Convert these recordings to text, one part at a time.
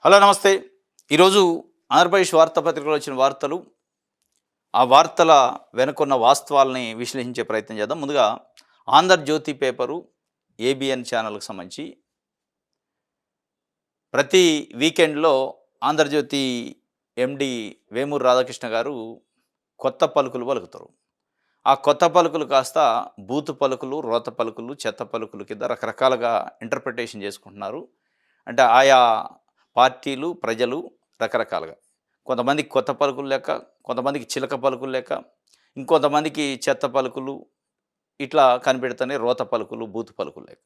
Hello నమస్తే. ఈరోజు ఆంధ్రప్రదేశ్ వార్తాపత్రికలో వచ్చిన వార్తలు, ఆ వార్తల వెనుకున్న వాస్తవాల్ని విశ్లేషించే ప్రయత్నం చేద్దాం. ముందుగా ఆంధ్రజ్యోతి పేపరు, ఏబిఎన్ ఛానల్‌కి సంబంధించి ప్రతి వీకెండ్‌లో ఆంధ్రజ్యోతి ఎండీ వేమూరు రాధాకృష్ణ గారు కొత్త పలుకులు పలుకుతారు. ఆ కొత్త పలుకులు కాస్త బూతు పలుకులు, రోత పలుకులు, చెత్త పలుకులు కింద రకరకాలుగా ఇంటర్ప్రిటేషన్ చేసుకుంటున్నారు. అంటే ఆయా పార్టీలు, ప్రజలు రకరకాలుగా. కొంతమందికి కొత్త పలుకులు లెక్క, కొంతమందికి చిలక పలుకులు లెక్క, ఇంకొంతమందికి చెత్త పలుకులు, ఇట్లా కనిపెడుతున్నాయి రోత పలుకులు, బూతు పలుకులు లెక్క.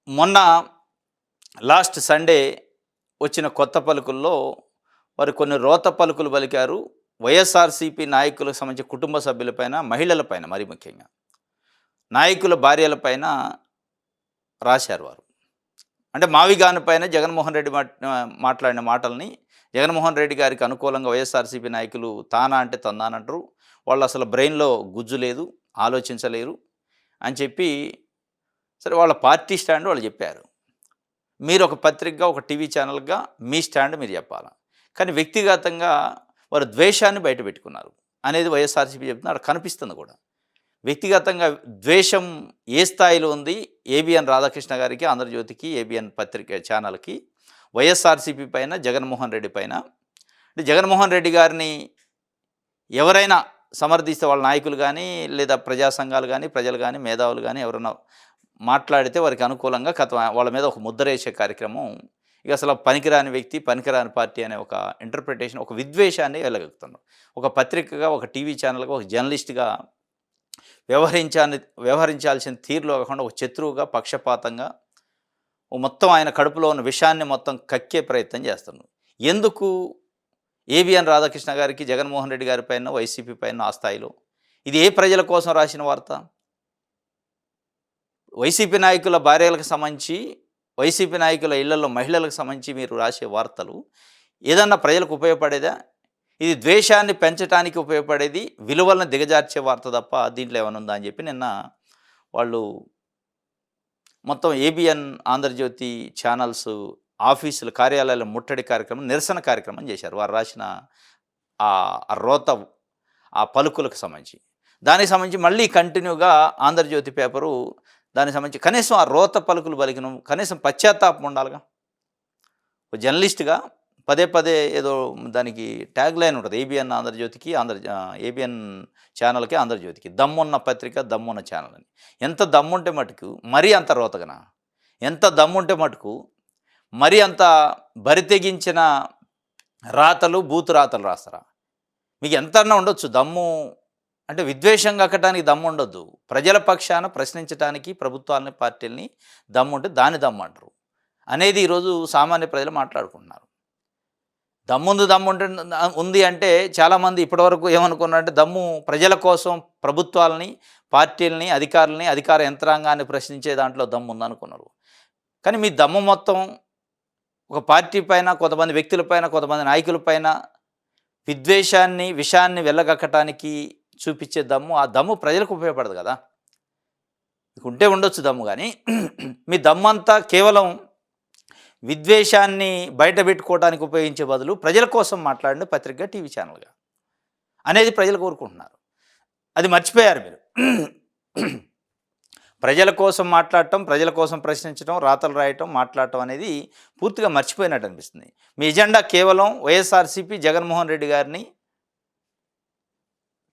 మొన్న లాస్ట్ సండే వచ్చిన కొత్త పలుకుల్లో వారు కొన్ని రోత పలుకులు పలికారు. వైఎస్ఆర్‌సీపీ నాయకులకు సంబంధించిన కుటుంబ సభ్యులపైన, మహిళలపైన మరీ ముఖ్యంగా. నాయకుల భార్యలపైన రాశారు వారు. అంటే మావిగాని పైన జగన్మోహన్ రెడ్డి మాట్లాడిన మాటల్ని, జగన్మోహన్ రెడ్డి గారికి అనుకూలంగా వైఎస్ఆర్‌సీపీ నాయకులు తానా అంటే తందానంటారు. వాళ్ళు అసలు బ్రెయిన్‌లో గుజ్జు లేదు, ఆలోచించలేరు అని చెప్పి, సరే వాళ్ళ పార్టీ స్టాండ్ వాళ్ళు చెప్పారు. మీరు ఒక పత్రికగా, ఒక టీవీ ఛానల్‌గా మీ స్టాండ్ మీరు చెప్పాలా. కానీ వ్యక్తిగతంగా వారు ద్వేషాన్ని బయటపెట్టుకున్నారు అనేది వైఎస్ఆర్‌సీపీ చెప్తుంది. అక్కడ కనిపిస్తుంది కూడా. వ్యక్తిగతంగా ద్వేషం ఏ స్థాయిలో ఉంది ఏబిఎన్ రాధాకృష్ణ గారికి, ఆంధ్రజ్యోతికి, ఏబిఎన్ పత్రిక ఛానల్‌కి, వైఎస్ఆర్‌సీపీ పైన, జగన్మోహన్ రెడ్డి పైన. అంటే జగన్మోహన్ రెడ్డి గారిని ఎవరైనా సమర్థిస్తే, వాళ్ళ నాయకులు కానీ, లేదా ప్రజా సంఘాలు కానీ, ప్రజలు కానీ, మేధావులు కానీ ఎవరైనా మాట్లాడితే వారికి అనుకూలంగా వాళ్ళ మీద ఒక ముద్రేసే కార్యక్రమం. ఇక అసలు పనికిరాని వ్యక్తి, పనికిరాని పార్టీ అనే ఒక ఇంటర్ప్రిటేషన్, ఒక విద్వేషాన్ని వెళ్ళగలుగుతున్నారు. ఒక పత్రికగా, ఒక టీవీ ఛానల్‌గా, ఒక జర్నలిస్ట్‌గా వ్యవహరించాల్సిన తీరులో కాకుండా ఒక శత్రువుగా, పక్షపాతంగా మొత్తం ఆయన కడుపులో ఉన్న విషాన్ని మొత్తం కక్కే ప్రయత్నం చేస్తున్నారు. ఎందుకు ఏబిఎన్ రాధాకృష్ణ గారికి, జగన్మోహన్ రెడ్డి గారి పైన, వైసీపీ పైన ఆ స్థాయిలో? ఇది ఏ ప్రజల కోసం రాసిన వార్త? వైసీపీ నాయకుల భార్యలకు సంబంధించి, వైసీపీ నాయకుల ఇళ్లలో మహిళలకు సంబంధించి మీరు రాసే వార్తలు ఏదన్నా ప్రజలకు ఉపయోగపడేదా? ఇది ద్వేషాన్ని పెంచడానికి ఉపయోగపడేది, విలువలను దిగజార్చే వార్త తప్ప దీంట్లో ఏమైనా ఉందా అని చెప్పి నిన్న వాళ్ళు మొత్తం ఏబిఎన్, ఆంధ్రజ్యోతి ఛానల్స్ ఆఫీసులు, కార్యాలయాల ముట్టడి కార్యక్రమం, నిరసన కార్యక్రమం చేశారు. వారు రాసిన ఆ రోత, ఆ పలుకులకు సంబంధించి. దానికి సంబంధించి మళ్ళీ కంటిన్యూగా ఆంధ్రజ్యోతి పేపరు దానికి సంబంధించి కనీసం ఆ రోత పలుకులు పలికిన కనీసం పశ్చాత్తాపం ఉండాలిగా. ఒక జర్నలిస్ట్‌గా పదే పదే ఏదో దానికి ట్యాగ్ లైన్ ఉంటుంది. ఏబిఎన్ ఆంధ్రజ్యోతికి, ఏబిఎన్ ఛానల్‌కి, ఆంధ్రజ్యోతికి దమ్మున్న పత్రిక, దమ్మున్న ఛానల్ అని. ఎంత దమ్ముంటే మటుకు మరీ అంత రోతగనా? ఎంత దమ్ముంటే మటుకు మరీ అంత బరితెగించిన రాతలు, బూతు రాతలు రాస్తారా? మీకు ఎంతన్నా ఉండొచ్చు దమ్ము. అంటే విద్వేషం కక్కటానికి దమ్ము ఉండొద్దు. ప్రజల పక్షాన ప్రశ్నించడానికి ప్రభుత్వాలని, పార్టీలని దమ్ముంటే దాన్ని దమ్ము అంటారు అనేది ఈరోజు సామాన్య ప్రజలు మాట్లాడుకుంటున్నారు. దమ్ముంటే ఉంది అంటే చాలామంది ఇప్పటివరకు ఏమనుకున్నారంటే దమ్ము ప్రజల కోసం ప్రభుత్వాలని, పార్టీలని, అధికారులని, అధికార యంత్రాంగాన్ని ప్రశ్నించే దాంట్లో దమ్ము ఉందనుకున్నారు. కానీ మీ దమ్ము మొత్తం ఒక పార్టీ పైన, కొంతమంది వ్యక్తులపైన, కొంతమంది నాయకులపైన విద్వేషాన్ని, విషాన్ని వెళ్ళగక్కటానికి చూపించే దమ్ము, ఆ దమ్ము ప్రజలకు ఉపయోగపడదు కదా. మీకు ఉంటే ఉండొచ్చు దమ్ము, కానీ మీ దమ్మంతా కేవలం విద్వేషాన్ని బయట పెట్టుకోవడానికి ఉపయోగించే బదులు ప్రజల కోసం మాట్లాడిన పత్రిక, టీవీ ఛానల్గా అనేది ప్రజలు కోరుకుంటున్నారు. అది మర్చిపోయారు మీరు. ప్రజల కోసం మాట్లాడటం, ప్రజల కోసం ప్రశ్నించడం, రాతలు రాయటం, మాట్లాడటం అనేది పూర్తిగా మర్చిపోయినట్టు అనిపిస్తుంది. మీ ఎజెండా కేవలం వైఎస్ఆర్‌సీపీ, జగన్మోహన్ రెడ్డి గారిని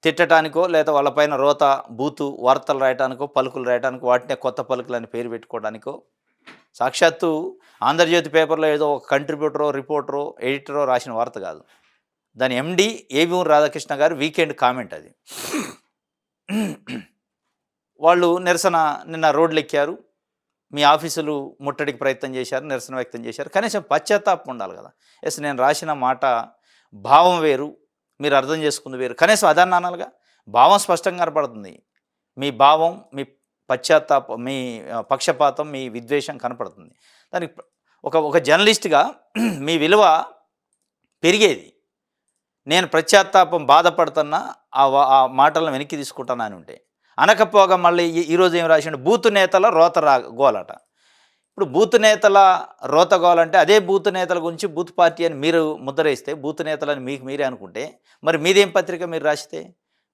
తిట్టడానికో, లేదా వాళ్ళపైన రోత, బూతు వార్తలు రాయటానికో, పలుకులు రాయటానికో, వాటినే కొత్త పలుకులని పేరు పెట్టుకోవడానికో. సాక్షాత్తు ఆంధ్రజ్యోతి పేపర్లో ఏదో ఒక కంట్రిబ్యూటరో, రిపోర్టరో, ఎడిటరో రాసిన వార్త కాదు. దాని ఎండీ ఏబిఎన్ రాధాకృష్ణ గారు వీకెండ్ కామెంట్ అది. వాళ్ళు నిన్న రోడ్లు ఎక్కారు, మీ ఆఫీసులు ముట్టడికి ప్రయత్నం చేశారు, నిరసన వ్యక్తం చేశారు. కనీసం పశ్చాత్తాపం ఉండాలి కదా. ఎస్, నేను రాసిన మాట భావం వేరు, మీరు అర్థం చేసుకుంది వేరు, కనీసం అదన్నా అనాలిగా. భావం స్పష్టంగా కనపడుతుంది. మీ భావం, మీ పశ్చాత్తాపం, మీ పక్షపాతం, మీ విద్వేషం కనపడుతుంది. దానికి ఒక జర్నలిస్ట్గా మీ విలువ పెరిగేది. నేను పశ్చాత్తాపం, బాధపడుతున్నా, ఆ మాటలను వెనక్కి తీసుకుంటానని ఉంటే అనకపోగా మళ్ళీ ఈరోజు ఏం రాసిండు, బూతు నేతల రోత గోలట. ఇప్పుడు బూత్ నేతల రోతగోలంటే అదే బూత్ నేతల గురించి బూత్ పార్టీ అని మీరు ముద్రేస్తే బూత్ నేతలని మీకు మీరే అనుకుంటే మరి మీదేం పత్రిక మీరు రాసితే,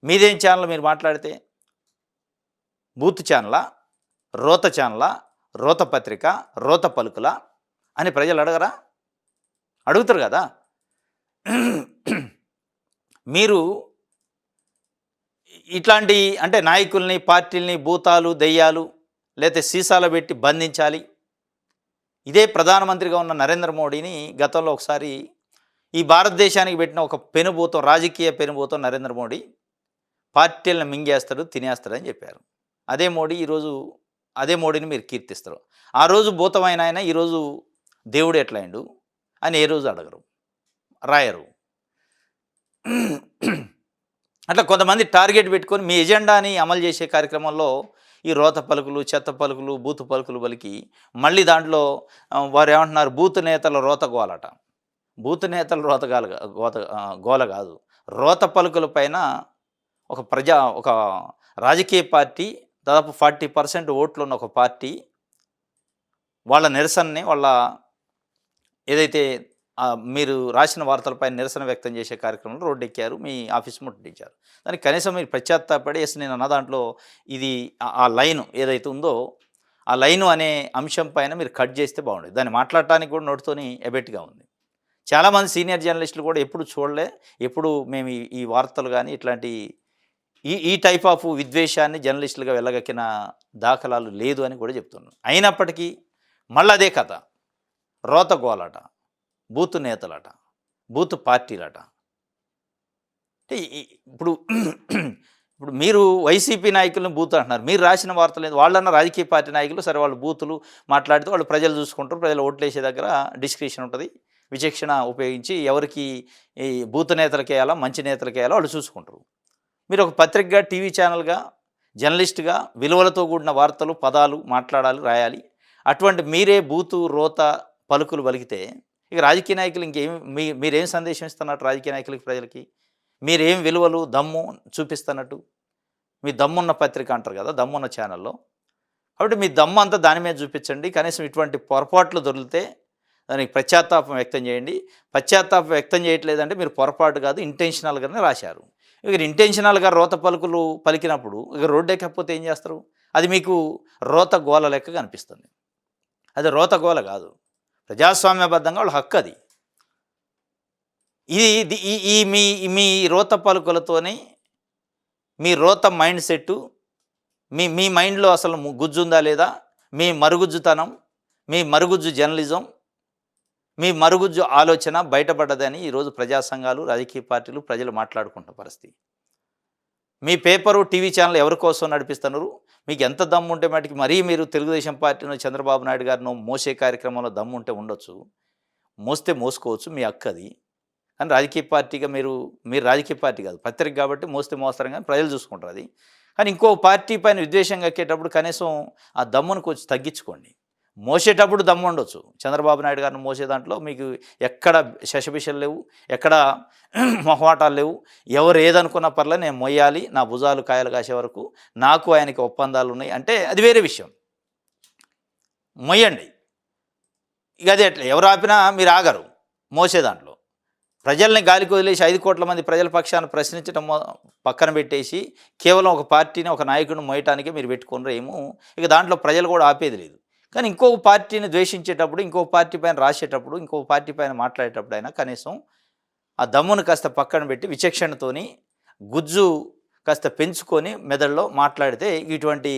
మీదేం ఛానల్ మీరు మాట్లాడితే? బూత్ ఛానలా, రోత ఛానలా, రోత పత్రిక, రోత పలుకుల అని ప్రజలు అడగరా? అడుగుతారు కదా. మీరు ఇట్లాంటి అంటే నాయకుల్ని, పార్టీల్ని భూతాలు, దెయ్యాలు లేకపోతే సీసాలు పెట్టి బంధించాలి. ఇదే ప్రధానమంత్రిగా ఉన్న నరేంద్ర మోడీని గతంలో ఒకసారి ఈ భారతదేశానికి పెట్టిన ఒక పెనుభూతం, రాజకీయ పెనుభూతం నరేంద్ర మోడీ పార్టీలను మింగేస్తాడు, తినేస్తాడని చెప్పారు. అదే మోడీని మీరు కీర్తిస్తారు. ఆ రోజు భూతమైన ఆయన ఈరోజు దేవుడు ఎట్లయిండు అని ఏ రోజు అడగరు, రాయరు. అట్లా కొంతమంది టార్గెట్ పెట్టుకొని మీ ఎజెండాని అమలు చేసే కార్యక్రమంలో ఈ రోత పలుకులు, చెత్త పలుకులు, బూతు పలుకులు పలికి మళ్ళీ దాంట్లో వారు ఏమంటున్నారు, బూత్ నేతల రోత గోలట. బూత్ నేతల గోల కాదు, రోత పలుకుల పైన ఒక రాజకీయ పార్టీ దాదాపు 40% ఓట్లు ఉన్న ఒక పార్టీ వాళ్ళ నిరసనని ఏదైతే మీరు రాసిన వార్తలపై నిరసన వ్యక్తం చేసే కార్యక్రమంలో రోడ్డెక్కారు, మీ ఆఫీస్ ముట్టడించారు. దానికి కనీసం మీరు పశ్చాత్తాపడి నేను అన్న దాంట్లో ఇది ఆ లైను ఏదైతే ఉందో ఆ లైను అనే అంశం పైన మీరు కట్ చేస్తే బాగుండేది. దాన్ని మాట్లాడటానికి కూడా నోటితోని ఎబెట్గా ఉంది. చాలామంది సీనియర్ జర్నలిస్టులు కూడా ఎప్పుడు చూడలే, ఎప్పుడు మేము ఈ వార్తలు కానీ ఇట్లాంటి ఈ టైప్ ఆఫ్ విద్వేషాన్ని జర్నలిస్టులుగా వెళ్ళగక్కిన దాఖలాలు లేదు అని కూడా చెప్తున్నాను. అయినప్పటికీ మళ్ళీ అదే కథ, రోత గోలట, బూత్ నేతలట, బూత్ పార్టీలట. అంటే ఇప్పుడు మీరు వైసీపీ నాయకులను బూత్ అంటున్నారు, మీరు రాసిన వార్తలు లేదు. వాళ్ళన్న రాజకీయ పార్టీ నాయకులు సరే వాళ్ళు బూతులు మాట్లాడితే వాళ్ళు ప్రజలు చూసుకుంటారు, ప్రజలు ఓట్లేసే దగ్గర డిస్క్రిప్షన్ ఉంటుంది, విచక్షణ ఉపయోగించి ఎవరికి ఈ బూత్ నేతలకి వేయాలా మంచి నేతలకి వేయాలో వాళ్ళు చూసుకుంటారు. మీరు ఒక పత్రికగా, టీవీ ఛానల్గా, జర్నలిస్ట్గా విలువలతో కూడిన వార్తలు, పదాలు మాట్లాడాలి, రాయాలి. అటువంటి మీరే బూతు, రోత పలుకులు పలికితే ఇక రాజకీయ నాయకులు మీరేం సందేశం ఇస్తున్నట్టు రాజకీయ నాయకులకి, ప్రజలకి? మీరేం విలువలు, దమ్ము చూపిస్తున్నట్టు? మీ దమ్మున్న పత్రిక అంటారు కదా, దమ్మున్న ఛానల్లో. కాబట్టి మీ దమ్ము అంతా దాని మీద చూపించండి. కనీసం ఇటువంటి పొరపాట్లు దొరికితే దానికి పశ్చాత్తాపం వ్యక్తం చేయండి. పశ్చాత్తాపం వ్యక్తం చేయట్లేదంటే మీరు పొరపాటు కాదు, ఇంటెన్షనల్గానే రాశారు. ఇక ఇంటెన్షనల్గా రోత పలుకులు పలికినప్పుడు ఇక రోడ్డు ఎక్కకపోతే ఏం చేస్తారు? అది మీకు రోత గోల లెక్క కనిపిస్తుంది. అది రోత గోల కాదు, ప్రజాస్వామ్యబద్ధంగా వాళ్ళ హక్కు అది. ఇది ఈ మీ రోత పలుకులతోనే మీ రోత మైండ్ సెట్టు, మీ మైండ్లో అసలు గుజ్జు ఉందా లేదా, మీ మరుగుజ్జుతనం, మీ మరుగుజ్జు జర్నలిజం, మీ మరుగుజ్జు ఆలోచన బయటపడ్డదని ఈరోజు ప్రజా సంఘాలు, రాజకీయ పార్టీలు, ప్రజలు మాట్లాడుకుంటున్న పరిస్థితి. మీ పేపరు, టీవీ ఛానల్ ఎవరి కోసం నడిపిస్తున్నారు? మీకు ఎంత దమ్ము ఉంటే మటుకి మరీ మీరు తెలుగుదేశం పార్టీను, చంద్రబాబు నాయుడు గారిను మోసే కార్యక్రమంలో దమ్ము ఉంటే ఉండొచ్చు, మోస్తే మోసుకోవచ్చు, మీ హక్కు అది. కానీ రాజకీయ పార్టీగా మీరు రాజకీయ పార్టీ కాదు, పత్రిక కాబట్టి మోస్తే మోస్తారు కానీ ప్రజలు చూసుకుంటారు అది. కానీ ఇంకో పార్టీ పైన విద్వేషం కక్కేటప్పుడు కనీసం ఆ దమ్మును కొంచెం తగ్గించుకోండి. మోసేటప్పుడు దమ్ము ఉండొచ్చు. చంద్రబాబు నాయుడు గారిని మోసే దాంట్లో మీకు ఎక్కడ శశభిషలు లేవు, ఎక్కడ మొహమాటాలు లేవు. ఎవరు ఏదనుకున్న పర్లే నేను మొయ్యాలి, నా భుజాలు కాయలు కాసే వరకు నాకు ఆయనకి ఒప్పందాలు ఉన్నాయి అంటే అది వేరే విషయం, మొయ్యండి. ఇక అదే అట్లా ఎవరు ఆపినా మీరు ఆగరు మోసే దాంట్లో. ప్రజల్ని గాలికి వదిలేసి 5 కోట్ల మంది ప్రజల పక్షాన్ని ప్రశ్నించడం పక్కన పెట్టేసి కేవలం ఒక పార్టీని, ఒక నాయకుడిని మోయటానికే మీరు పెట్టుకున్నారు ఏమో. ఇక దాంట్లో ప్రజలు కూడా ఆపేది లేదు. కానీ ఇంకొక పార్టీని ద్వేషించేటప్పుడు, ఇంకొక పార్టీ పైన రాసేటప్పుడు, ఇంకొక పార్టీ పైన మాట్లాడేటప్పుడు అయినా కనీసం ఆ దమ్మును కాస్త పక్కన పెట్టి విచక్షణతోని గుజ్జు కాస్త పెంచుకొని మెదడులో మాట్లాడితే ఇటువంటి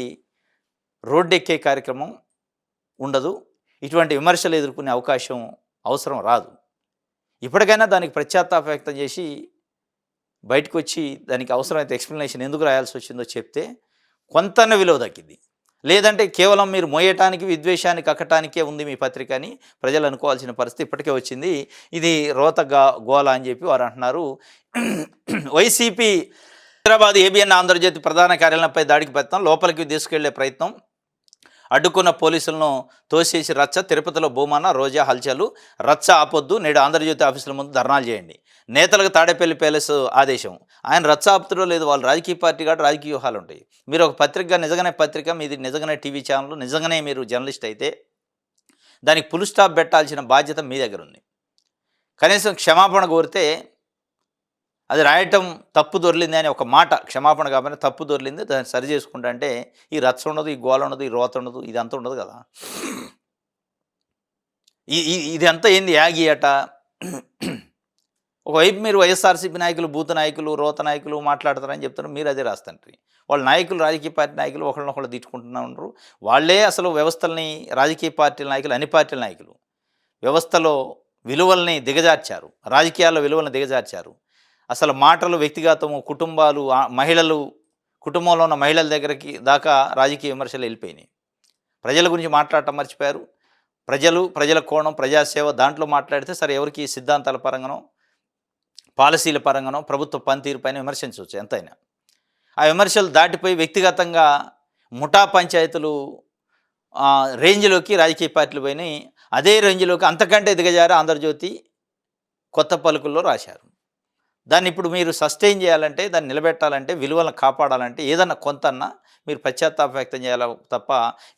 రోడ్డెక్కే కార్యక్రమం ఉండదు, ఇటువంటి విమర్శలు ఎదుర్కొనే అవకాశం అవసరం రాదు. ఇప్పటికైనా దానికి పశ్చాత్తాప వ్యక్తం చేసి బయటకు వచ్చి దానికి అవసరమైతే ఎక్స్ప్లెనేషన్ ఎందుకు రాయాల్సి వచ్చిందో చెప్తే కొంతన్న విలువ దక్కింది. లేదంటే కేవలం మీరు మోయటానికి, విద్వేషాన్ని కక్కటానికే ఉంది మీ పత్రిక అని ప్రజలు అనుకోవాల్సిన పరిస్థితి ఇప్పటికే వచ్చింది. ఇది రోత గోల అని చెప్పి వారు అంటున్నారు. వైసీపీ హైదరాబాద్ ఏబిఎన్ ఆంధ్రజ్యోతి ప్రధాన కార్యాలయంపై దాడికి ప్రయత్నం, లోపలికి తీసుకెళ్లే ప్రయత్నం, అడ్డుకున్న పోలీసులను తోసేసి రచ్చ, తిరుపతిలో భూమాన, రోజా హల్చలు, రచ్చ ఆపొద్దు, నేడు ఆంధ్రజ్యోతి ఆఫీసుల ముందు ధర్నాలు చేయండి, నేతలకు తాడేపల్లి ప్యాలెస్ ఆదేశం. ఆయన రచ్చ ఆపుతుడో లేదు, వాళ్ళు రాజకీయ పార్టీ కాబట్టి రాజకీయ వ్యూహాలు ఉంటాయి. మీరు ఒక పత్రికగా, నిజంగానే పత్రిక మీది, నిజంగానే టీవీ ఛానల్, నిజంగానే మీరు జర్నలిస్ట్ అయితే దానికి ఫుల్ స్టాప్ పెట్టాల్సిన బాధ్యత మీ దగ్గర ఉంది. కనీసం క్షమాపణ కోరితే అది రాయటం తప్పు దొర్లింది అని ఒక మాట, క్షమాపణ కాకపోయినా తప్పు దొర్లింది, దాన్ని సరి చేసుకుంటా అంటే ఈ రచ్చ ఉండదు, ఈ గోల ఉండదు, ఈ రోత ఉండదు, ఇదంతా ఉండదు కదా. ఇదంతా ఏంది యాగి అట. ఒకవైపు మీరు వైఎస్ఆర్సీపీ నాయకులు, బూత్ నాయకులు, రోత నాయకులు మాట్లాడతారని చెప్తారు, మీరు అదే రాస్తుంటారు. వాళ్ళ నాయకులు, రాజకీయ పార్టీ నాయకులు ఒకళ్ళనొకళ్ళు తిట్టుకుంటున్నా ఉండరు. వాళ్ళే అసలు వ్యవస్థల్ని, రాజకీయ పార్టీల నాయకులు, అన్ని పార్టీల నాయకులు వ్యవస్థలో విలువల్ని దిగజార్చారు, రాజకీయాల్లో విలువలను దిగజార్చారు. అసలు మాటలు వ్యక్తిగతము, కుటుంబాలు, మహిళలు, కుటుంబంలో ఉన్న మహిళల దగ్గరికి దాకా రాజకీయ విమర్శలు వెళ్ళిపోయినాయి. ప్రజల గురించి మాట్లాడటం మర్చిపోయారు. ప్రజల కోణం, ప్రజాసేవ దాంట్లో మాట్లాడితే సరే ఎవరికి సిద్ధాంతాల పరంగానో, పాలసీల పరంగానో, ప్రభుత్వ పనితీరు పైన విమర్శించవచ్చు ఎంతైనా. ఆ విమర్శలు దాటిపోయి వ్యక్తిగతంగా ముఠా పంచాయతీలు రేంజ్లోకి రాజకీయ పార్టీలు పోయినాయి. అదే రేంజ్లోకి అంతకంటే దిగజారి ఆంధ్రజ్యోతి కొత్త పలుకుల్లో రాశారు. దాన్ని ఇప్పుడు మీరు సస్టైన్ చేయాలంటే, దాన్ని నిలబెట్టాలంటే, విలువలను కాపాడాలంటే ఏదన్నా కొంతన్నా మీరు పశ్చాత్తాప వ్యక్తం చేయాలి తప్ప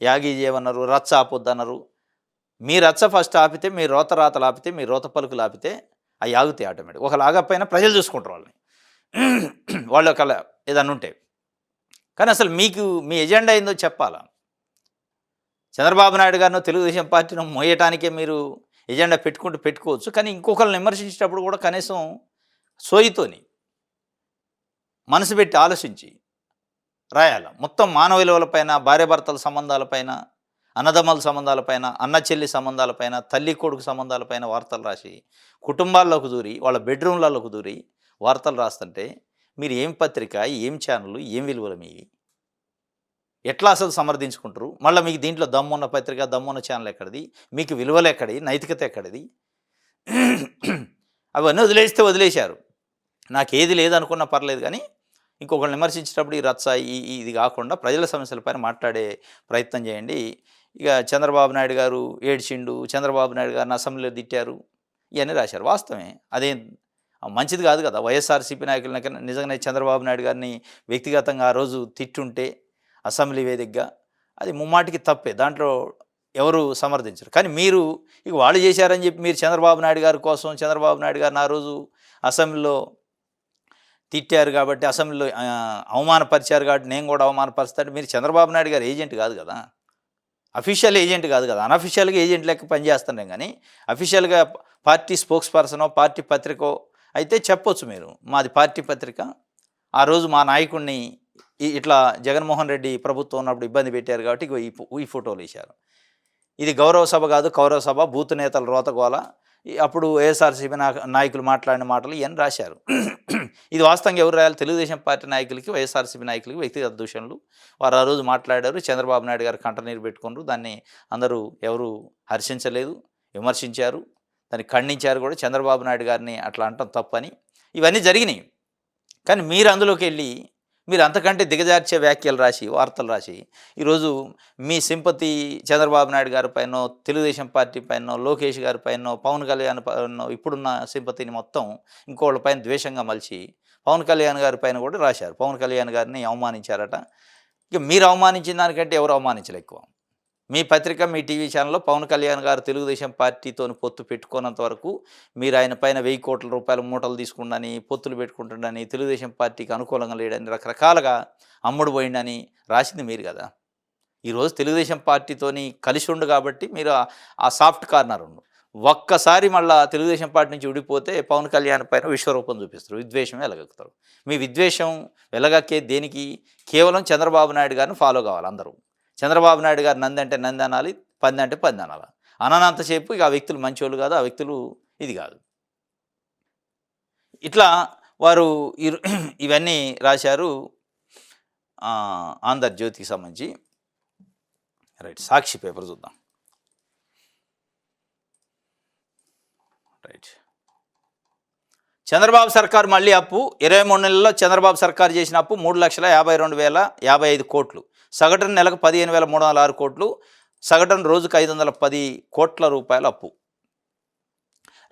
యాగి చేయమన్నారు, రచ్చ ఆపొద్దన్నారు. మీ రచ్చ ఫస్ట్ ఆపితే, మీ రాతలు ఆపితే, మీ రోత పలుకులు ఆపితే అవి ఆగుతాయి ఆటోమేటిక్. ఒకళ్ళు ఆగకపోయినా ప్రజలు చూసుకుంటారు వాళ్ళని, వాళ్ళు ఒకళ్ళ ఏదన్నా ఉంటే. కానీ అసలు మీకు మీ ఎజెండా ఏందో చెప్పాలా. చంద్రబాబు నాయుడు గారినో తెలుగుదేశం పార్టీని మోయటానికే మీరు ఎజెండా పెట్టుకోవచ్చు. కానీ ఇంకొకరిని విమర్శించేటప్పుడు కూడా కనీసం సోయితోని మనసు పెట్టి ఆలోచించి రాయాల. మొత్తం మానవ విలువలపైన, భార్యాభర్తల సంబంధాలపైన, అన్నదమ్ముల సంబంధాలపైన, అన్న చెల్లి సంబంధాలపైన, తల్లి కొడుకు సంబంధాలపైన వార్తలు రాసి కుటుంబాల్లోకి దూరి, వాళ్ళ బెడ్రూమ్లలోకి దూరి వార్తలు రాస్తుంటే మీరు ఏం పత్రిక, ఏం ఛానల్, ఏం విలువలు మీవి? ఎట్లా అసలు సమర్థించుకుంటారు? మళ్ళీ మీకు దీంట్లో దమ్మున్న పత్రిక, దమ్మున్న ఛానల్ ఎక్కడిది? మీకు విలువలు ఎక్కడి? నైతికత ఎక్కడిది? అవన్నీ వదిలేశారు. నాకేది లేదనుకున్నా పర్లేదు, కానీ ఇంకొకరిని విమర్శించేటప్పుడు ఈ రచ్చ ఇది కాకుండా ప్రజల సమస్యలపైన మాట్లాడే ప్రయత్నం చేయండి. ఇక చంద్రబాబు నాయుడు గారు ఏడ్చిండు, చంద్రబాబు నాయుడు గారిని అసెంబ్లీలో తిట్టారు, ఇవన్నీ రాశారు. వాస్తవమే, అదేం మంచిది కాదు కదా. వైఎస్ఆర్సీపీ నాయకులకి నిజంగానే చంద్రబాబు నాయుడు గారిని వ్యక్తిగతంగా ఆ రోజు తిట్టుంటే అసెంబ్లీ వేదికగా అది ముమ్మాటికి తప్పే, దాంట్లో ఎవరు సమర్థించరు. కానీ మీరు ఇక వాళ్ళు చేశారని చెప్పి మీరు చంద్రబాబు నాయుడు గారి కోసం, చంద్రబాబు నాయుడు గారిని ఆ రోజు అసెంబ్లీలో తిట్టారు కాబట్టి, అసెంబ్లీలో అవమానపరిచారు కాబట్టి నేను కూడా అవమానపరుస్తాడు. మీరు చంద్రబాబు నాయుడు గారు ఏజెంట్ కాదు కదా, అఫీషియల్ ఏజెంట్ కాదు కదా. అనఫీషియల్గా ఏజెంట్ లెక్క పనిచేస్తున్నాం. కానీ అఫీషియల్గా పార్టీ స్పోక్స్ పర్సనో, పార్టీ పత్రికో అయితే చెప్పొచ్చు మీరు, మాది పార్టీ పత్రిక, ఆ రోజు మా నాయకుడిని ఇట్లా జగన్మోహన్ రెడ్డి ప్రభుత్వం ఉన్నప్పుడు ఇబ్బంది పెట్టారు కాబట్టి ఈ ఫోటోలు వేశారు. ఇది గౌరవ సభ కాదు, కౌరవ సభ, బూత్ నేతల రోతగోల, అప్పుడు వైఎస్ఆర్సీపీ నాయకులు మాట్లాడిన మాటలు ఇవన్నీ రాశారు. ఇది వాస్తవంగా ఎవరు రాయాలి? తెలుగుదేశం పార్టీ నాయకులకి, వైఎస్ఆర్సీపీ నాయకులకి వ్యక్తిగత దూషణలు. వారు ఆ రోజు మాట్లాడారు, చంద్రబాబు నాయుడు గారు కంటనీరు పెట్టుకున్నారు. దాన్ని అందరూ ఎవరు హర్షించలేదు, విమర్శించారు, దాన్ని ఖండించారు కూడా. చంద్రబాబు నాయుడు గారిని అట్లా అంటాం తప్పని ఇవన్నీ జరిగినాయి. కానీ మీరు అందులోకి వెళ్ళి మీరు అంతకంటే దిగజార్చే వ్యాఖ్యలు రాసి, వార్తలు రాసి ఈరోజు మీ సింపతి చంద్రబాబు నాయుడు గారి పైన, తెలుగుదేశం పార్టీ పైన, లోకేష్ గారి పైన, పవన్ కళ్యాణ్ పైన ఇప్పుడున్న సింపతిని మొత్తం ఇంకోళ్ళ పైన ద్వేషంగా మలిచి పవన్ కళ్యాణ్ గారి పైన కూడా రాశారు. పవన్ కళ్యాణ్ గారిని అవమానించారట. ఇక మీరు అవమానించిన దానికంటే ఎవరు అవమానించలే ఎక్కువ. మీ పత్రిక, మీ టీవీ ఛానల్లో పవన్ కళ్యాణ్ గారు తెలుగుదేశం పార్టీతో పొత్తు పెట్టుకున్నంత వరకు మీరు ఆయన పైన 1000 కోట్ల రూపాయల మూటలు తీసుకుండని, పొత్తులు పెట్టుకుంటుండని, తెలుగుదేశం పార్టీకి అనుకూలంగా లేడని, రకరకాలుగా అమ్ముడు పోయిండని రాసింది మీరు కదా. ఈరోజు తెలుగుదేశం పార్టీతోని కలిసి ఉండు కాబట్టి మీరు ఆ సాఫ్ట్ కార్నర్ ఉండు. ఒక్కసారి మళ్ళీ తెలుగుదేశం పార్టీ నుంచి విడిపోతే పవన్ కళ్యాణ్ పైన విశ్వరూపం చూపిస్తారు, విద్వేషం వెలగక్కుతారు. మీ విద్వేషం వెలగక్కే దేనికి? కేవలం చంద్రబాబు నాయుడు గారిని ఫాలో కావాలి అందరూ. చంద్రబాబు నాయుడు గారు నంది అంటే నంది అనాలి, పంది అంటే పంది అనాలి. అననంతసేపు ఇక ఆ వ్యక్తులు మంచోళ్ళు కాదు, ఆ వ్యక్తులు ఇది కాదు. ఇట్లా వారు ఇవన్నీ రాశారు ఆంధ్రజ్యోతికి సంబంధించి. రైట్, సాక్షి పేపర్ చూద్దాం. రైట్, చంద్రబాబు సర్కారు మళ్ళీ అప్పు. 23 నెలల్లో చంద్రబాబు సర్కారు చేసిన అప్పు 3,52,055 కోట్లు. సగటున నెలకు 15,306 కోట్లు. సగటున రోజుకు 510 కోట్ల రూపాయల అప్పు.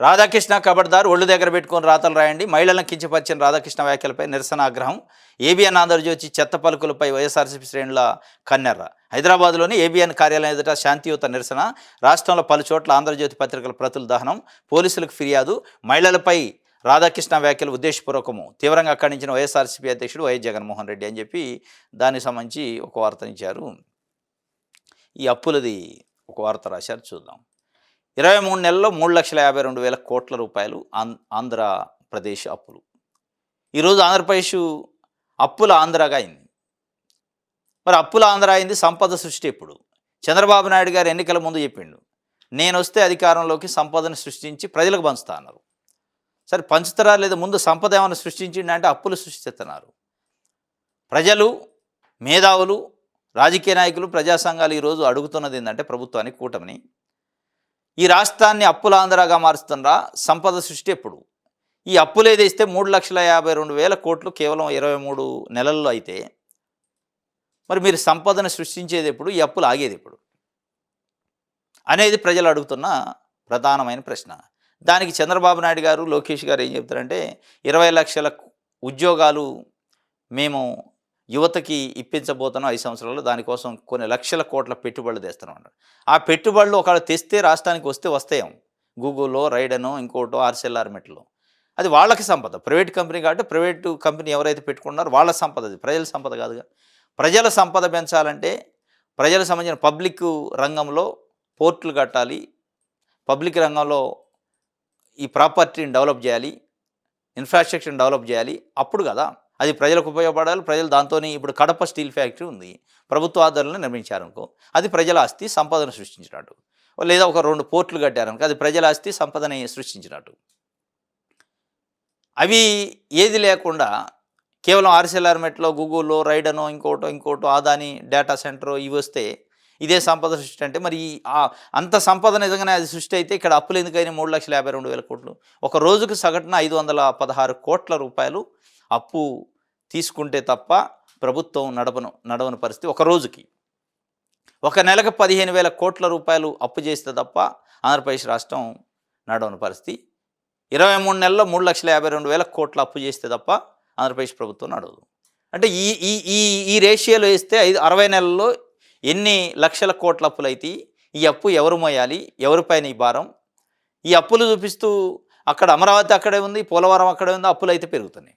రాధాకృష్ణ కబడ్దార్ ఒళ్ళు దగ్గర పెట్టుకొని రాతలు రాయండి. మహిళలను కించపరిచిన రాధాకృష్ణ వ్యాఖ్యలపై నిరసన ఆగ్రహం. ఏబిఎన్ ఆంధ్రజ్యోతి చెత్త పలుకులపై వైఎస్ఆర్సీపీ శ్రేణుల కన్నెర్ర. హైదరాబాద్లోని ఏబిఎన్ కార్యాలయం ఎదుట శాంతియుత నిరసన. రాష్ట్రంలో పలు చోట్ల ఆంధ్రజ్యోతి పత్రికల ప్రతుల దహనం. పోలీసులకు ఫిర్యాదు. మహిళలపై రాధాకృష్ణ వ్యాఖ్యలు ఉద్దేశపూర్వకము. తీవ్రంగా ఖండించిన వైఎస్ఆర్సీపీ అధ్యక్షుడు వైఎస్ జగన్మోహన్ రెడ్డి అని చెప్పి దానికి సంబంధించి ఒక వార్తనిచ్చారు. ఈ అప్పులది ఒక వార్త రాశారు, చూద్దాం. 23 నెలల్లో 3,52,000 కోట్ల రూపాయలు ఆంధ్రప్రదేశ్ అప్పులు. ఈరోజు ఆంధ్రప్రదేశ్ అప్పుల ఆంధ్రగా అయింది. మరి అప్పుల ఆంధ్ర అయింది, సంపద సృష్టి ఎప్పుడు? చంద్రబాబు నాయుడు గారు ఎన్నికల ముందు చెప్పిండు, నేను వస్తే అధికారంలోకి సంపదను సృష్టించి ప్రజలకు పంచుతా అన్నారు. సరే పంచుతారా లేదా? ముందు సంపద ఏమైనా సృష్టించిండి అంటే అప్పులు సృష్టిస్తున్నారు. ప్రజలు, మేధావులు, రాజకీయ నాయకులు, ప్రజా సంఘాలు ఈరోజు అడుగుతున్నది ఏంటంటే ప్రభుత్వానికి, కూటమిని, ఈ రాష్ట్రాన్ని అప్పుల ఆంధ్రగా మారుస్తుండ్రా, సంపద సృష్టి ఎప్పుడు? ఈ అప్పులు ఏదైతే 3,52,000 కోట్లు కేవలం 23 నెలల్లో అయితే మరి మీరు సంపదను సృష్టించేది ఎప్పుడు? ఈ అప్పులు ఆగేది ఎప్పుడు అనేది ప్రజలు అడుగుతున్న ప్రధానమైన ప్రశ్న. దానికి చంద్రబాబు నాయుడు గారు, లోకేష్ గారు ఏం చెప్తారంటే 20 లక్షల ఉద్యోగాలు మేము యువతకి ఇప్పించబోతున్నాం 5 సంవత్సరాలు, దానికోసం కొన్ని లక్షల కోట్ల పెట్టుబడులు తెస్తున్నాం. ఆ పెట్టుబడులు ఒకవేళ తెస్తే రాష్ట్రానికి వస్తాయేమో, గూగుల్లో, రైడనో, ఇంకోటో, ఆర్సెల్ఆర్మెట్లో, అది వాళ్ళకి సంపద. ప్రైవేట్ కంపెనీ కాబట్టి ప్రైవేటు కంపెనీ ఎవరైతే పెట్టుకున్నారో వాళ్ళ సంపద, అది ప్రజల సంపద కాదుగా. ప్రజల సంపద పెంచాలంటే ప్రజలకు సంబంధించిన పబ్లిక్ రంగంలో పోర్టులు కట్టాలి, పబ్లిక్ రంగంలో ఈ ప్రాపర్టీని డెవలప్ చేయాలి, ఇన్ఫ్రాస్ట్రక్చర్ని డెవలప్ చేయాలి. అప్పుడు కదా అది ప్రజలకు ఉపయోగపడాలి. ప్రజలు దాంతో ఇప్పుడు కడప స్టీల్ ఫ్యాక్టరీ ఉంది, ప్రభుత్వ ఆధ్వర్యంలో నిర్మించారనుకో, అది ప్రజల ఆస్తి, సంపదను సృష్టించినట్టు. లేదా ఒక 2 పోర్టులు కట్టారనుకో, అది ప్రజల ఆస్తి, సంపదని సృష్టించినట్టు. అవి ఏది లేకుండా కేవలం ఆర్సెల్ఆర్మెట్లో, గూగుల్లో, రైడనో, ఇంకోటో ఆదాని డేటా సెంటర్ ఇవి వస్తే ఇదే సంపద సృష్టి అంటే మరి అంత సంపద నిజంగానే అది సృష్టి అయితే ఇక్కడ అప్పులు ఎందుకైనా 3,52,000 కోట్లు? ఒక రోజుకు సగటున 516 కోట్ల రూపాయలు అప్పు తీసుకుంటే తప్ప ప్రభుత్వం నడవని పరిస్థితి. ఒక రోజుకి, ఒక నెలకు 15,000 కోట్ల రూపాయలు అప్పు చేస్తే తప్ప ఆంధ్రప్రదేశ్ రాష్ట్రం నడవని పరిస్థితి. 23 నెలల్లో 3,52,000 కోట్ల అప్పు చేస్తే తప్ప ఆంధ్రప్రదేశ్ ప్రభుత్వం నడవదు. అంటే ఈ ఈ ఈ ఈ రేషియోలో వేస్తే 60 నెలల్లో ఎన్ని లక్షల కోట్ల అప్పులు అయితే ఈ అప్పు ఎవరు మోయాలి? ఎవరిపైన ఈ భారం? ఈ అప్పులు చూపిస్తూ అక్కడ అమరావతి అక్కడే ఉంది, పోలవరం అక్కడే ఉంది, అప్పులు అయితే పెరుగుతున్నాయి.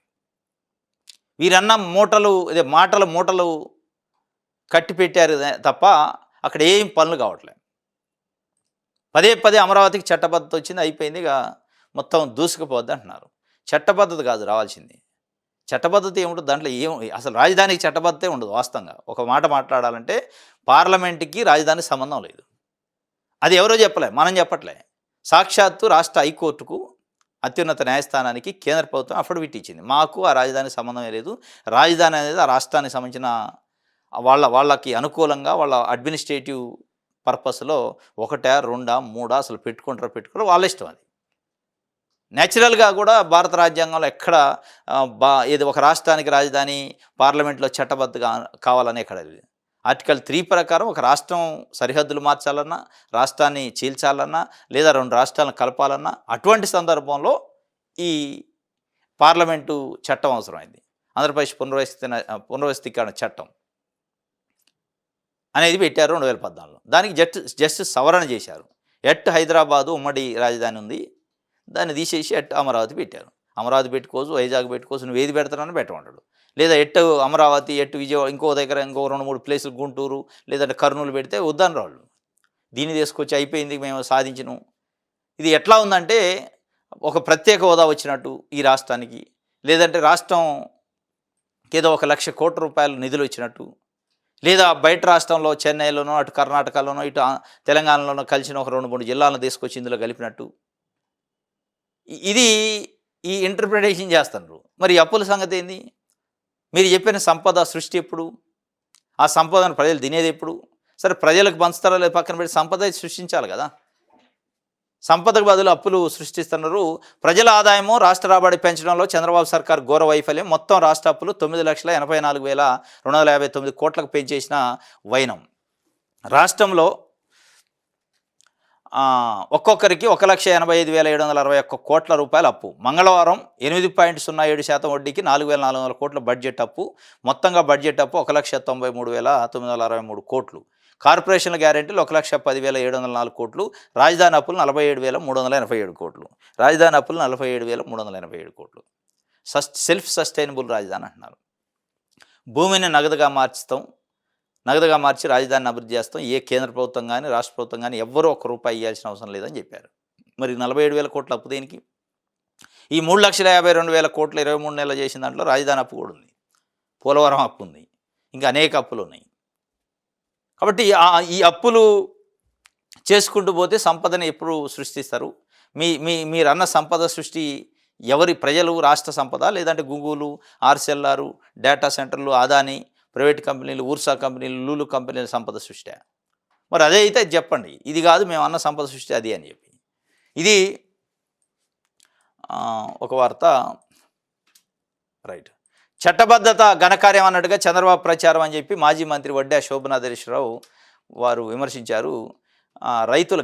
వీరన్న మాటలు మూటలు కట్టి పెట్టారు తప్ప అక్కడ ఏం పనులు కావట్లేదు. పదే అమరావతికి చట్టబద్ధత వచ్చింది, అయిపోయింది, ఇక మొత్తం దూసుకుపోద్ది అంటున్నారు. చట్టబద్ధత కాదు రావాల్సింది. చట్టబద్ధత ఏముంటుంది దాంట్లో? అసలు రాజధానికి చట్టబద్ధతే ఉండదు. వాస్తవంగా ఒక మాట మాట్లాడాలంటే పార్లమెంట్కి రాజధానికి సంబంధం లేదు. అది ఎవరో చెప్పలే, మనం చెప్పట్లే. సాక్షాత్తు రాష్ట్ర హైకోర్టుకు, అత్యున్నత న్యాయస్థానానికి కేంద్ర ప్రభుత్వం అఫిడవిట్ ఇచ్చింది, మాకు ఆ రాజధానికి సంబంధమే లేదు, రాజధాని అనేది ఆ రాష్ట్రానికి సంబంధించిన వాళ్ళకి అనుకూలంగా వాళ్ళ అడ్మినిస్ట్రేటివ్ పర్పస్లో 1, 2, 3 అసలు పెట్టుకుంటారో వాళ్ళ ఇష్టం. అది న్యాచురల్గా కూడా భారత రాజ్యాంగంలో ఎక్కడ ఏది ఒక రాష్ట్రానికి రాజధాని పార్లమెంట్లో చట్టబద్ధగా కావాలని ఎక్కడ లేదు. ఆర్టికల్ 3 ప్రకారం ఒక రాష్ట్రం సరిహద్దులు మార్చాలన్నా, రాష్ట్రాన్ని చీల్చాలన్నా, లేదా 2 రాష్ట్రాలను కలపాలన్నా అటువంటి సందర్భంలో ఈ పార్లమెంటు చట్టం అవసరమైంది. ఆంధ్రప్రదేశ్ పునర్వ్యవస్థీకరణ చట్టం అనేది పెట్టారు 2014లో. దానికి జస్ట్ సవరణ చేశారు. హైదరాబాదు ఉమ్మడి రాజధాని ఉంది, దాన్ని తీసేసి అమరావతి పెట్టారు. అమరావతి పెట్టుకోవచ్చు, వైజాగ్ పెట్టుకోవచ్చు, నువ్వు ఏది పెడతానని పెట్టమంటాడు. లేదా అమరావతి, విజయవాడ, ఇంకో దగ్గర ఇంకో 2-3 ప్లేసులు, గుంటూరు లేదంటే కర్నూలు పెడితే వద్దని రాళ్ళు. దీన్ని తీసుకొచ్చి అయిపోయింది మేము సాధించను. ఇది ఎట్లా ఉందంటే ఒక ప్రత్యేక హోదా వచ్చినట్టు ఈ రాష్ట్రానికి, లేదంటే రాష్ట్రం ఏదో 1,00,000 కోట్ల రూపాయలు నిధులు వచ్చినట్టు, లేదా బయట రాష్ట్రంలో చెన్నైలోనో, అటు కర్ణాటకలోనో, ఇటు తెలంగాణలోనో కలిసిన ఒక 2-3 జిల్లాలను తీసుకొచ్చి ఇందులో కలిపినట్టు ఇది ఈ ఇంటర్ప్రిటేషన్ చేస్తున్నారు. మరి అప్పుల సంగతి ఏంది? మీరు చెప్పిన సంపద సృష్టి ఎప్పుడు? ఆ సంపదను ప్రజలు తినేది ఎప్పుడు? సరే ప్రజలకు పంచుతారో లేదు పక్కన పెట్టి సంపద సృష్టించాలి కదా. సంపదకు బదులు అప్పులు సృష్టిస్తున్నారు. ప్రజల ఆదాయము, రాష్ట్ర రాబడి పెంచడంలో చంద్రబాబు సర్కార్ ఘోర వైఫల్యం. మొత్తం రాష్ట్ర అప్పులు 9,84,259 కోట్లకు పెంచేసిన వైనం. రాష్ట్రంలో ఒక్కొక్కరికి 1,85,761 కోట్ల రూపాయల అప్పు. మంగళవారం 8.07% వడ్డీకి 4,400 కోట్ల బడ్జెట్ అప్పు. మొత్తంగా బడ్జెట్ అప్పు 1,93,963 కోట్లు. కార్పొరేషన్ల గ్యారెంటీలు 1,10,704 కోట్లు. రాజధాని అప్పులు 47,387 కోట్లు. రాజధాని అప్పులు 47,387 కోట్లు. సెల్ఫ్ సస్టైనబుల్ రాజధాని అంటున్నారు. భూమిని నగదుగా మార్చి రాజధానిని అభివృద్ధి చేస్తాం. ఏ కేంద్ర ప్రభుత్వం కానీ రాష్ట్ర ప్రభుత్వం కానీ ఎవ్వరూ ₹1 ఇవ్వాల్సిన అవసరం లేదని చెప్పారు. మరి 47,000 కోట్ల అప్పు దేనికి? ఈ 3,52,000 కోట్లు 23 నెలలు చేసిన దాంట్లో రాజధాని అప్పు కూడా ఉంది, పోలవరం అప్పు ఉంది, ఇంకా అనేక అప్పులు ఉన్నాయి. కాబట్టి ఈ అప్పులు చేసుకుంటూ పోతే సంపదని ఎప్పుడు సృష్టిస్తారు? మీరన్న సంపద సృష్టి ఎవరి? ప్రజలు, రాష్ట్ర సంపద, లేదంటే గూగుల్, ఆర్సెల్ఆర్, డేటా సెంటర్లు, అదాని, ప్రైవేట్ కంపెనీలు, ఊర్సా కంపెనీలు, లూలు కంపెనీల సంపద సృష్టి? మరి అదే అయితే చెప్పండి. ఇది కాదు మేము అన్న సంపద సృష్టి అది అని చెప్పి. ఇది ఒక వార్త. రైట్. చట్టబద్ధత ఘనకార్యం అన్నట్టుగా చంద్రబాబు ప్రచారం అని చెప్పి మాజీ మంత్రి వడ్డే శోభనాథేశ్వరరావు వారు విమర్శించారు.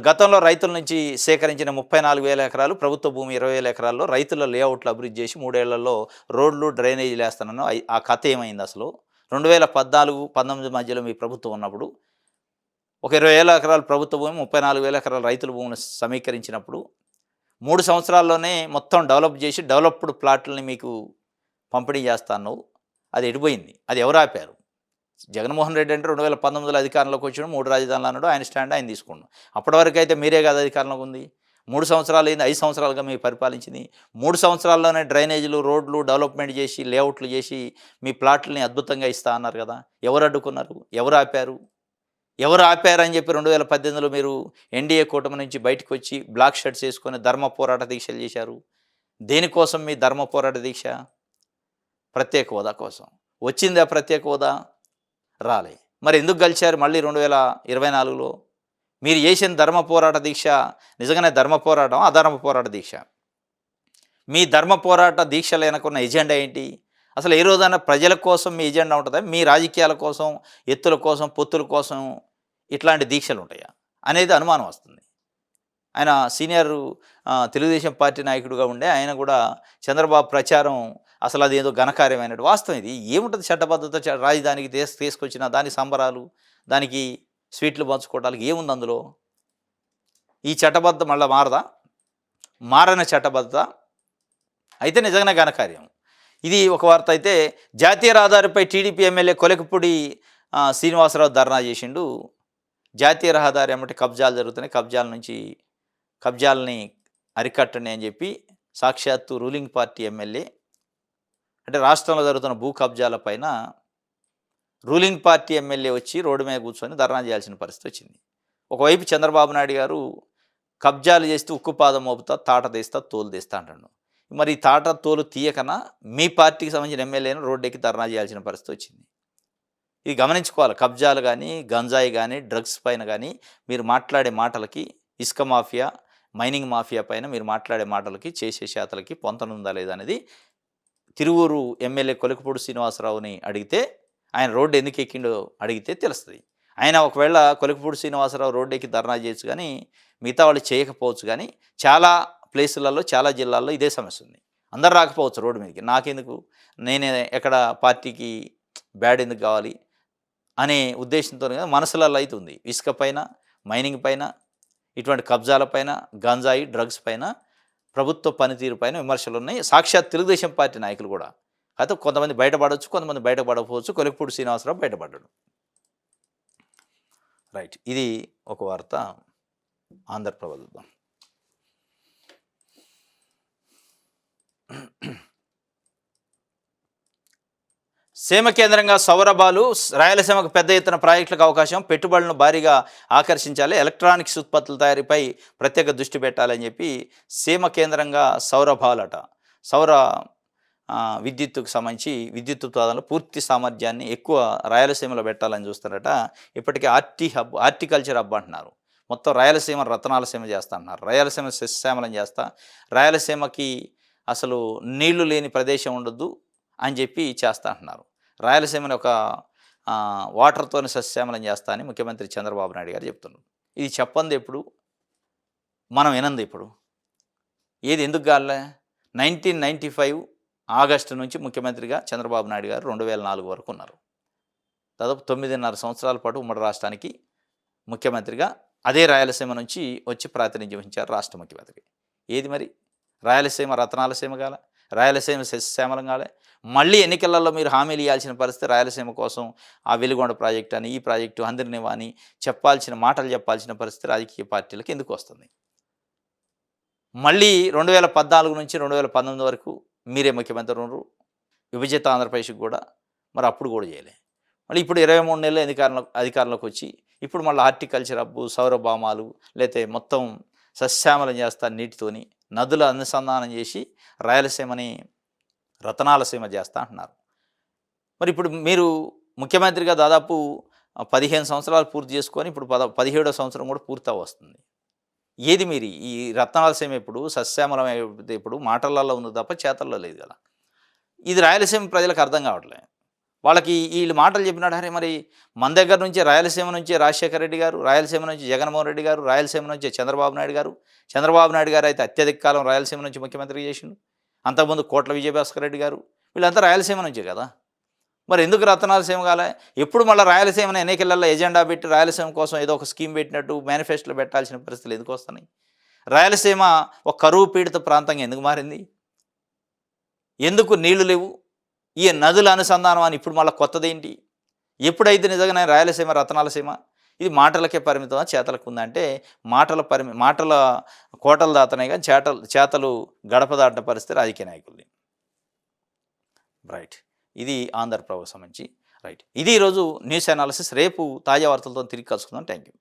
గతంలో రైతుల నుంచి సేకరించిన 34,000 ఎకరాలు ప్రభుత్వ భూమి 20,000 ఎకరాల్లో రైతుల లేఅవుట్లు అభివృద్ధి చేసి 3 ఏళ్లలో రోడ్లు, డ్రైనేజీలు వేస్తున్నాను. ఆ కథ ఏమైంది అసలు? 2014-19 మధ్యలో మీ ప్రభుత్వం ఉన్నప్పుడు ఒక 20,000 ఎకరాలు ప్రభుత్వ భూమి, 34,000 ఎకరాల రైతుల భూమిని సమీకరించినప్పుడు 3 సంవత్సరాల్లోనే మొత్తం డెవలప్ చేసి డెవలప్డ్ ప్లాట్లని మీకు పంపిణీ చేస్తాను. అది ఎడిపోయింది. అది ఎవరు ఆపారు? జగన్మోహన్ రెడ్డి అంటే 2019లో అధికారంలోకి వచ్చిన 3 రాజధానులు అన్నాడు. ఆయన స్టాండ్ ఆయన తీసుకున్నాడు. అప్పటి వరకు అయితే మీరే కాదు అధికారంలోకి ఉంది. 3 సంవత్సరాలు అయింది, 5 సంవత్సరాలుగా మీరు పరిపాలించింది. 3 సంవత్సరాల్లోనే డ్రైనేజీలు, రోడ్లు డెవలప్మెంట్ చేసి, లేఅవుట్లు చేసి మీ ప్లాట్లని అద్భుతంగా ఇస్తా అన్నారు కదా. ఎవరు అడ్డుకున్నారు? ఎవరు ఆపారు? ఎవరు ఆపారని చెప్పి 2018లో మీరు ఎన్డీఏ కూటమి నుంచి బయటకు వచ్చి బ్లాక్ షర్ట్స్ వేసుకొని ధర్మ పోరాట దీక్షలు చేశారు. దేనికోసం మీ ధర్మ పోరాట దీక్ష? ప్రత్యేక హోదా కోసం. వచ్చిందా ప్రత్యేక హోదా? రాలే. మరి ఎందుకు గెలిచారు మళ్ళీ 2024లో? మీరు చేసిన ధర్మ పోరాట దీక్ష నిజంగానే ధర్మ పోరాటం, అధర్మ పోరాట దీక్ష? మీ ధర్మ పోరాట దీక్షలు వెనకున్న ఎజెండా ఏంటి? అసలు ఏ రోజైనా ప్రజల కోసం మీ ఎజెండా ఉంటుందా? మీ రాజకీయాల కోసం, ఎత్తుల కోసం, పొత్తుల కోసం ఇట్లాంటి దీక్షలు ఉంటాయా అనేది అనుమానం వస్తుంది. ఆయన సీనియర్ తెలుగుదేశం పార్టీ నాయకుడిగా ఉండే ఆయన కూడా చంద్రబాబు ప్రచారం అసలు అది ఏదో ఘనకార్యమైనట్టు. వాస్తవం ఇది. ఏముంటుంది? చట్టబద్ధత రాజధానికి తీసుకొచ్చిన దాని సంబరాలు, దానికి స్వీట్లు పంచుకోవడానికి ఏముంది అందులో? ఈ చట్టబద్ధత మళ్ళీ మారని చట్టబద్ధత అయితే నిజంగానే ఘనకార్యం. ఇది ఒక వార్త. అయితే జాతీయ రహదారిపై టీడీపీ ఎమ్మెల్యే కొలకపూడి శ్రీనివాసరావు ధర్నా చేసిండు. జాతీయ రహదారి ఏమంటే కబ్జాలు జరుగుతున్నాయి, కబ్జాలని అరికట్టండి అని చెప్పి సాక్షాత్తు రూలింగ్ పార్టీ ఎమ్మెల్యే, అంటే రాష్ట్రంలో జరుగుతున్న భూ కబ్జాల పైన రూలింగ్ పార్టీ ఎమ్మెల్యే వచ్చి రోడ్డు మీద కూర్చొని ధర్నా చేయాల్సిన పరిస్థితి వచ్చింది. ఒకవైపు చంద్రబాబు నాయుడు గారు కబ్జాలు చేస్తూ ఉక్కుపాదం మోపుతా, తాట తీస్తా, తోలు తీస్తా అంటాడు. మరి తాట తోలు తీయకనా మీ పార్టీకి సంబంధించిన ఎమ్మెల్యేను రోడ్డెక్కి ధర్నా చేయాల్సిన పరిస్థితి వచ్చింది. ఇది గమనించుకోవాలి. కబ్జాలు కానీ, గంజాయి కానీ, డ్రగ్స్ పైన కానీ మీరు మాట్లాడే మాటలకి, ఇసుక మాఫియా, మైనింగ్ మాఫియా పైన మీరు మాట్లాడే మాటలకి, చేసే శాతలకి పొంతనుందా లేదా అనేది తిరువూరు ఎమ్మెల్యే కొలకపూడి శ్రీనివాసరావుని అడిగితే, ఆయన రోడ్డు ఎందుకు ఎక్కిండో అడిగితే తెలుస్తుంది. ఆయన ఒకవేళ కొలకపూడి శ్రీనివాసరావు రోడ్డు ఎక్కి ధర్నా చేయొచ్చు కానీ మిగతా వాళ్ళు చేయకపోవచ్చు. కానీ చాలా ప్లేసులలో, చాలా జిల్లాల్లో ఇదే సమస్య ఉంది. అందరు రాకపోవచ్చు రోడ్డు మీదకి. నాకెందుకు, నేనే ఎక్కడ పార్టీకి బ్యాడ్ ఎందుకు కావాలి అనే ఉద్దేశంతో మనసులలో అయితే ఉంది. ఇసుక పైన, మైనింగ్ పైన, ఇటువంటి కబ్జాల పైన, గంజాయి, డ్రగ్స్ పైన, ప్రభుత్వ పనితీరు పైన విమర్శలు ఉన్నాయి. సాక్షాత్ తెలుగుదేశం పార్టీ నాయకులు కూడా. అయితే కొంతమంది బయటపడవచ్చు, కొంతమంది బయటపడకపోవచ్చు. కొలకపూడి శ్రీనివాసరావు బయటపడ్డాడు. రైట్. ఇది ఒక వార్త. ఆంధ్రప్రభ. సీమ కేంద్రంగా సౌరబాలు, రాయలసీమకు పెద్ద ఎత్తున ప్రాజెక్టులకు అవకాశం, పెట్టుబడులను భారీగా ఆకర్షించాలి, ఎలక్ట్రానిక్స్ ఉత్పత్తుల తయారీపై ప్రత్యేక దృష్టి పెట్టాలని చెప్పి సీమ కేంద్రంగా సౌరబాలట. సౌర విద్యుత్తుకు సంబంధించి విద్యుత్ ఉత్పాదనలో పూర్తి సామర్థ్యాన్ని ఎక్కువ రాయలసీమలో పెట్టాలని చూస్తారట. ఇప్పటికే హార్టికల్చర్ హబ్ అంటున్నారు. మొత్తం రాయలసీమ రతనాలసీమ చేస్తా అంటున్నారు. రాయలసీమ సస్యశ్యామలం చేస్తా, రాయలసీమకి అసలు నీళ్లు లేని ప్రదేశం ఉండొద్దు అని చెప్పి చేస్తా అంటున్నారు. రాయలసీమని ఒక వాటర్తోని సస్యశ్యామలం చేస్తా అని ముఖ్యమంత్రి చంద్రబాబు నాయుడు గారు చెప్తున్నారు. ఇది చెప్పంది ఎప్పుడు? మనం వినంది ఇప్పుడు ఏది ఎందుకు కాలే 1995 ఆగస్టు నుంచి ముఖ్యమంత్రిగా చంద్రబాబు నాయుడు గారు 2004 వరకు ఉన్నారు. దాదాపు 9.5 సంవత్సరాల పాటు ఉమ్మడి రాష్ట్రానికి ముఖ్యమంత్రిగా అదే రాయలసీమ నుంచి వచ్చి ప్రాతినిధ్యం వహించారు రాష్ట్ర ముఖ్యమంత్రి. ఏది మరి రాయలసీమ రతనాలసీమ కాలే, రాయలసీమ సస్యశ్యామలం కాలే. మళ్ళీ ఎన్నికలలో మీరు హామీలు ఇవ్వాల్సిన పరిస్థితి రాయలసీమ కోసం ఆ వెలుగొండ ప్రాజెక్టు అని, ఈ ప్రాజెక్టు అందరినివా అని మాటలు చెప్పాల్సిన పరిస్థితి రాజకీయ పార్టీలకు ఎందుకు వస్తుంది? మళ్ళీ 2014 నుంచి 2019 వరకు మీరే ముఖ్యమంత్రి ఉన్నారు. విభజిత ఆంధ్రప్రదేశ్కి కూడా మరి అప్పుడు కూడా చేయలే. మళ్ళీ ఇప్పుడు 23 నెలలు అధికారంలోకి వచ్చి ఇప్పుడు మళ్ళీ హార్టికల్చర్ హబ్బు, సౌరభామాలు లేతే మొత్తం సస్యశ్యామలం చేస్తారు నీటితోని, నదుల అనుసంధానం చేసి రాయలసీమని రతనాలసీమ చేస్తా అంటున్నారు. మరి ఇప్పుడు మీరు ముఖ్యమంత్రిగా దాదాపు 15 సంవత్సరాలు పూర్తి చేసుకొని ఇప్పుడు 17వ సంవత్సరం కూడా పూర్తి వస్తుంది. ఏది మీరు ఈ రత్నాలసీమ ఇప్పుడు సస్యశ్యామలం ఇప్పుడు మాటలలో ఉంది తప్ప చేతల్లో లేదు కదా. ఇది రాయలసీమ ప్రజలకు అర్థం కావట్లేదు. వాళ్ళకి వీళ్ళు మాటలు చెప్పినాడు, అరే మరి మన దగ్గర నుంచి రాయలసీమ నుంచి రాజశేఖర రెడ్డి గారు, రాయలసీమ నుంచి జగన్మోహన్ రెడ్డి గారు, రాయలసీమ నుంచి చంద్రబాబు నాయుడు గారు అయితే అత్యధిక కాలం రాయలసీమ నుంచి ముఖ్యమంత్రి చేసిండు. అంతకుముందు కోట్ల విజయభాస్కర్ రెడ్డి గారు, వీళ్ళంతా రాయలసీమ నుంచే కదా. మరి ఎందుకు రతనాలసీమ కాలే? ఎప్పుడు మళ్ళీ రాయలసీమని ఎన్నికలలో ఎజెండా పెట్టి రాయలసీమ కోసం ఏదో ఒక స్కీమ్ పెట్టినట్టు మేనిఫెస్టోలో పెట్టాల్సిన పరిస్థితులు ఎందుకు వస్తున్నాయి? రాయలసీమ ఒక కరువు పీడిత ప్రాంతంగా ఎందుకు మారింది? ఎందుకు నీళ్లు లేవు? ఈ నదుల అనుసంధానం అని ఇప్పుడు మళ్ళీ కొత్తదేంటి? ఎప్పుడైతే నిజంగానే రాయలసీమ రతనాలసీమ ఇది మాటలకే పరిమితం చేతలకు ఉందంటే మాటల కోటలు దాతనే కానీ చేతలు గడప దాటిన పరిస్థితి రాజకీయ నాయకుల్ని. రైట్, ఇది ఆంధ్రప్రభకు సంబంధించి. రైట్, ఇది ఈరోజు న్యూస్ అనాలిసిస్. రేపు తాజా వార్తలతో తిరిగి కలుసుకుందాం. Thank you.